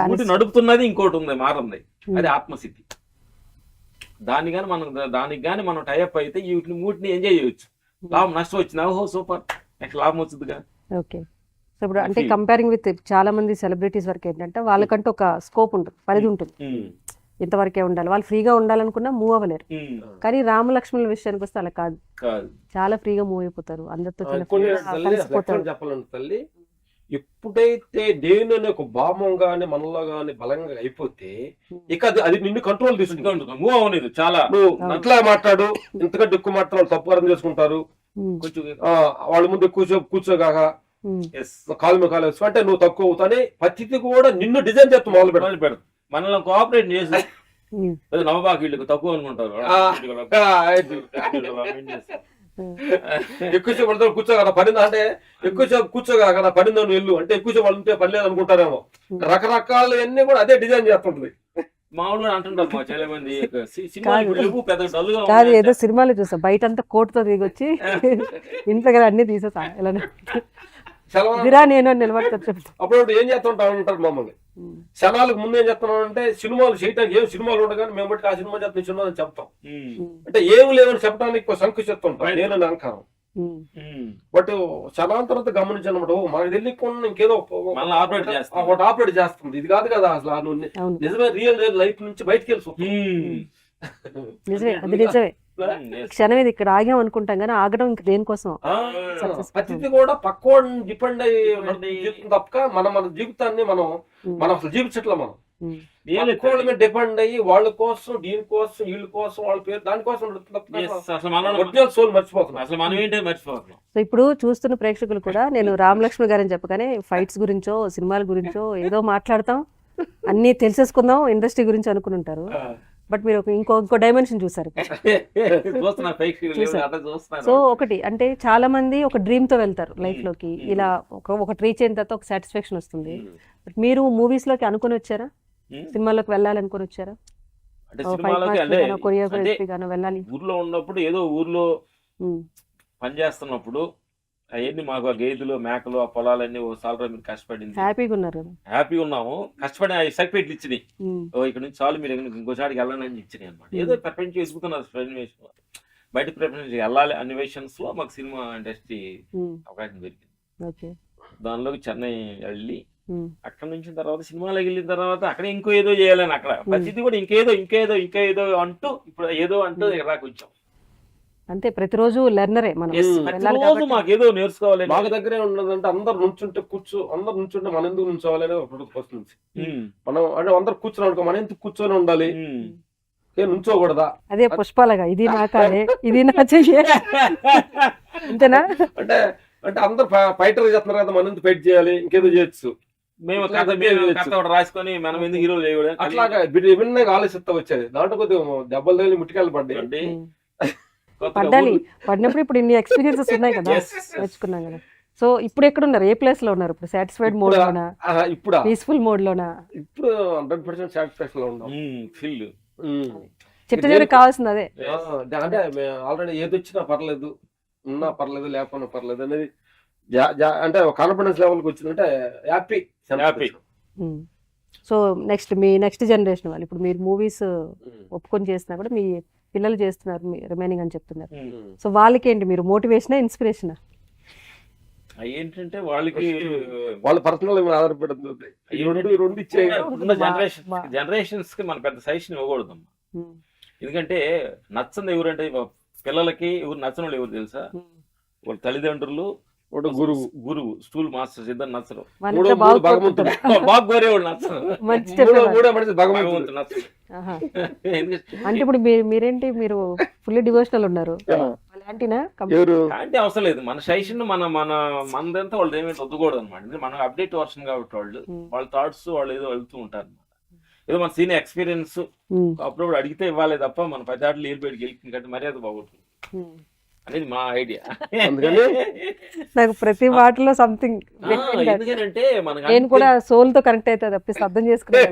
మూటి నడుపుతున్నది ఇంకోటి ఉంది, మారింది, అది ఆత్మసిద్ధి. దానికి గాని మనం టైఅప్ అయితే వీటిని మూటిని ఎంజాయ్ చేయొచ్చు. లాభం నష్టం వచ్చింది, ఓహో సూపర్, నెక్స్ట్ లాభం వచ్చిందిగా. ఓకే. సో ఇప్పుడు అంటే కంపేరింగ్ విత్ చాలా మంది సెలబ్రిటీస్ వరకు ఏంటంటే వాళ్ళకంటూ ఒక స్కోప్ ఉంటుంది, పరిధి ఉంటుంది, ఇంతవరకే ఉండాలి, వాళ్ళు ఫ్రీగా ఉండాలనుకున్నా మూవ్ అవ్వలేరు. కానీ రామలక్ష్మణుల విషయానికి వస్తే అలా కాదు, చాలా ఫ్రీగా మూవ్ అయిపోతారు, అందరితో చెప్పాలంటే తల్లి, ఎప్పుడైతే దేవుని అనే ఒక భావం గాని మనలో గాని బలంగా అయిపోతే ఇక అది నిన్ను కంట్రోల్ తీసుకుంటుంది, మూవ్ అవ్వలేదు. చాలా అట్లా మాట్లాడు, ఇంతకంటే ఎక్కువ మాట్లాడు, తప్పు అర్థం చేసుకుంటారు, కొంచెం వాళ్ళ ముందు ఎక్కువ కూర్చోగాక కాలు మీద కాలు అంటే నువ్వు తక్కువ అవుతానే పద్ధతి కూడా నిన్ను డిజైన్ చేస్తూ మొదలు పెడతాడు. మనల్ని కోఆపరేట్ చేసి నవబాకి వీళ్ళకి తక్కువ అనుకుంటారు. ఎక్కువసేపు వాళ్ళతో కూర్చోగల పడిందా అంటే ఎక్కువసేపు కూర్చోగల పడిందా నువ్వు ఇల్లు అంటే ఎక్కువసేపు వాళ్ళు ఉంటే పని లేదు అనుకుంటారేమో. రకరకాల అన్ని కూడా అదే డిజైన్ చేస్తుంటది. మామూలుగా అంటుంటారు మా చాలా మంది కాదు, ఏదో సినిమాలో చూసా బయట అంతా కోటుతో దిగొచ్చి ఇంట్లో అన్ని తీసేసా ఇలా నేను నిలబడతా. అప్పుడు ఏం చేస్తుంటా ఉంటారు మమ్మల్ని, క్షణాలకు ముందు ఏం చేస్తున్నాం అంటే సినిమాలు చేయడానికి ఏం సినిమాలు ఉండగానే మేము బట్టి ఆ సినిమా చేస్తున్న సినిమా అని చెప్తాం. అంటే ఏం లేవని చెప్పడానికి సంకుచిస్తుంటాం, నేను అహంకారం. బట్ క్షణాల తర్వాత గమనించనమాట, మనకు తెలియకుండా ఇంకేదో ఒకటి ఆపరేట్ చేస్తుంది, ఇది కాదు కదా అసలు నిజమే రియల్ లైఫ్ నుంచి బయటకు వెళ్ళి. నిజమే, అది నిజమే. క్షణం ఇది ఇక్కడ ఆగాం అనుకుంటాం కానీ ఆగడం ఇంక దేనికోసం. పరిస్థితి కూడా పక్కోడిని డిపెండ్ అయ్యి తప్ప మన జీవితాన్ని మనం అసలు జీవించట్లా. మనం వాళ్ళ మీద డిపెండ్ అయ్యి వాళ్ళ కోసం దీనికోసం వీళ్ళ కోసం వాళ్ళ పేరు దానికోసం సోల్ మర్చిపోతున్నాం. అసలు మనం ఏంటో మర్చిపోతున్నాం. సో ఇప్పుడు చూస్తున్న ప్రేక్షకులు కూడా నేను రామలక్ష్మి గారని చెప్పగానే ఫైట్స్ గురించో సినిమాల గురించో ఏదో మాట్లాడతాం, అన్ని తెలిసేసుకుందాం ఇండస్ట్రీ గురించి అనుకుని ఉంటారు. బట్ మీరు ఇంకో డైమెన్షన్ చూసారు. సో ఒకటి అంటే చాలా మంది ఒక డ్రీమ్ తో వెళ్తారు లైఫ్ లోకి, ఇలా ఒక రీచ్ అయిన తర్వాత ఒక సాటిస్ఫాక్షన్ వస్తుంది. బట్ మీరు మూవీస్ లోకి అనుకుని వచ్చారా, సినిమాలోకి వెళ్ళాలనుకుని వచ్చారా? కొరియోగ్రఫీ గానో వెళ్ళాలి. ఊర్లో ఉన్నప్పుడు ఏదో ఊర్లో పనిచేస్తున్నప్పుడు అవన్నీ మాకు ఆ గేదెలు మేకలు ఆ పొలాలన్నీ సాలరా మీరు కష్టపడింది, హ్యాపీగా ఉన్నారు, హ్యాపీగా ఉన్నాము, కష్టపడి సర్టిఫికేట్లు ఇచ్చినాయి, ఇక్కడ నుంచి చాలు మీరు ఇంకోసారికి వెళ్ళాలని అని ఇచ్చినాయి అనమాట. ఏదో ప్రపంచం వెతుకుతున్నారు, బయట ప్రపంచం వెళ్ళాలి అన్వేషన్స్ లో మాకు సినిమా ఇండస్ట్రీ అవకాశం దొరికింది. దానిలోకి చెన్నై వెళ్ళి అక్కడ నుంచి తర్వాత సినిమాలోకి వెళ్ళిన తర్వాత అక్కడ ఇంకో ఏదో చేయాలని అక్కడ ప్రతిదీ కూడా ఇంకేదో అంటూ ఇప్పుడు ఏదో అంటూ ఇక్కడ వచ్చాం. అంతే, ప్రతిరోజు లెర్నరే మనం, మాకేదో నేర్చుకోవాలి. మాకు దగ్గరే ఉన్నదంటే అందరు నుంచుంటే మనం ఎందుకు నుంచోవాలి అనేది ఒక ఫస్ట్ నుంచి మనం అంటే అందరు కూర్చొని అనుకో మనం ఎందుకు కూర్చొని ఉండాలి, నుంచోకూడదా? అదే పుష్పాలగా ఇది నా కాదే ఇది నా చెయ్యి అంతేనా? అంటే అందరు ఫైటర్ చేస్తున్నారు కదా, మనం ఎందుకు ఫైట్ చేయాలి, ఇంకేదో చేయొచ్చు, మేము రాసుకొని మనం ఎందుకు హీరో చేయకూడదు అట్లాగా విభిన్నంగా ఆలోచిస్తా వచ్చేది. దాంట్లో కొద్దిగా దెబ్బలు తగిలి ముట్టికాయలు పడ్డాయి, పడినప్పుడు ఇప్పుడు ఇన్ని ఎక్స్పీరియన్సెస్ ఉన్నాయి కదా, నేర్చుకున్నాం కదా. సో ఇప్పుడు ఎక్కడ ఉన్నారు, ఏ ప్లేస్ లో ఉన్నారు? ఇప్పుడు సాటిస్ఫైడ్ మోడ్ లోనా, ఇప్పుడు పీస్ఫుల్ మోడ్ లోనా? ఇప్పుడు 100% సాటిస్ఫాక్షన్ లో ఉన్నాం. చిట్ట కావాల్సింది అదే. అంటే ఆల్రెడీ ఏది వచ్చినా పర్లేదు, ఉన్నా పర్లేదు, లేకపోయినా పర్లేదు అనేది అంటే కాన్ఫిడెన్స్ లెవెల్కి వచ్చిందంటే హ్యాపీ. సో మీ నెక్స్ట్ జనరేషన్ వాళ్ళు ఇప్పుడు మీరు మూవీస్ ఒప్పుకొని చేసినా కూడా మీ పిల్లలు చేస్తున్నారు రిమైనింగ్ అని చెప్తున్నారు. సో వాళ్ళకి ఏంటి మీరు మోటివేషనా ఇన్స్పిరేషనా? ఏంటంటే వాళ్ళకి వాళ్ళ పర్సనల్ ఆధారపడుతుంది. జనరేషన్స్ కి మన పెద్ద సజెషన్ ఇవ్వకూడదు. ఎందుకంటే నచ్చంది ఎవరంటే పిల్లలకి ఎవరు నచ్చని వాళ్ళు ఎవరు తెలుసా? వాళ్ళ తల్లిదండ్రులు, గురువు, స్కూల్ మాస్టర్స్ ఇద్దరు నచ్చరు, భగవంతుడు నచ్చరు, భగవంతుడు నచ్చరు. అంటే ఇప్పుడు మీరేంటి మీరు ఫుల్లీ డివోషనల్ ఉన్నారు, అంటే అవసరం లేదు. మన సజెషన్ మనదంతా వాళ్ళు ఏమైనా వద్దుకూడదు అనమాట. మనం అప్డేట్ వర్షన్ కాబట్టి వాళ్ళ థాట్స్ వాళ్ళు ఏదో వెళ్తూ ఉంటారు అనమాట. ఏదో మన సీనియర్ ఎక్స్పీరియన్స్ అప్పుడప్పుడు అడిగితే ఇవ్వాలి తప్ప మన 10 ఆటలు ఏరు బయటకి వెళ్ళి కంటే మర్యాద బాగుంటుంది అనేది మా ఐడియా. నాకు ప్రతి వాటిలో సంథింగ్ ఎందుకంటే నేను కూడా సోల్ తో కనెక్ట్ అయితే తప్పిస్తే అర్థం చేసుకున్నాను.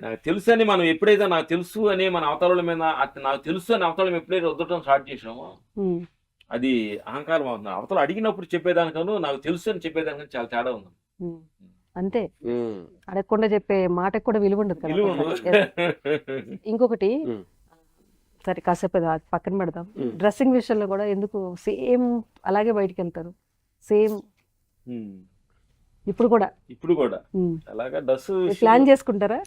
నాకు తెలుసు అని మనం ఎప్పుడైతే నాకు తెలుసు అని మన అవతల మీద నాకు తెలుసు అని అవతలం ఎప్పుడైతే వద్దటం స్టార్ట్ చేసామో అది అహంకారం అవుతుంది. అవతల అడిగినప్పుడు చెప్పేదానికను నాకు తెలుసు అని చెప్పేదానికను చాలా తేడా ఉంది. అంతే. అడగకుండా చెప్పే మాటకు కూడా విలువ ఉండదు కదా. విలువ Yes. ఇంకొకటి సరే కాసేపు అది పక్కన పెడదాం. డ్రెస్సింగ్ విషయంలో కూడా ఎందుకు సేమ్ అలాగే బయటికి వెళ్తారు, సేమ్ ఇప్పుడు కూడా ఇప్పుడు కూడా అలాగా డ్రెస్ ప్లాన్ చేసుకుంటారా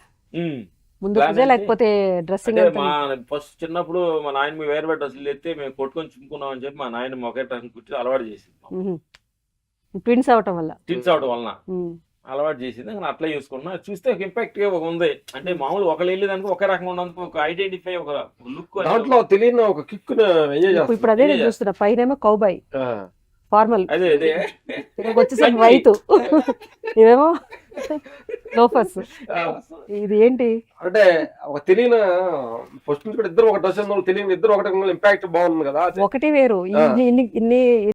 ముందు Plan రోజే, అంటే- లేకపోతే డ్రెస్సింగ్ అంటే మా ఫస్ట్ చిన్నప్పుడు మా నాయన వేరే వేరే డ్రెస్సులు ఎత్తే మేము కొట్టుకొని చుట్టుకున్నాం అని చెప్పి మా నాయన ఒకే డ్రెస్ కుట్టి అలవాటు చేసింది. ట్విన్స్ అవటం వల్ల టిన్స్ అవడం వలన అలవాటు చేసింది. నేను అట్లా చూసుకున్నా. చూస్తే ఒక ఇంపాక్ట్ ఉంది. అంటే మామూలు ఒకళ్ళు వెళ్ళేదానికి ఒకే రకంగా ఉన్నందుకు ఒక ఐడెంటిఫై, ఒక లుక్ దాంట్లో తెలియని ఒక కిక్ ఎంజాయ్ చేస్తాం. ఇప్పుడు అదే నేను చూస్తున్నా. పైనేమో కౌబాయ్ ఫార్మల్, అదే అదే వచ్చేసరికి వైట్, ఇవేమో లోఫర్స్. ఇది ఏంటి అంటే ఒక తెలియని ఫస్ట్ నుంచి కూడా ఇద్దరు ఒక డ్రెస్ తెలియని ఇద్దరు ఒకటి ఇంపాక్ట్ బాగుంది కదా. ఒకటి వేరు. ఇన్ని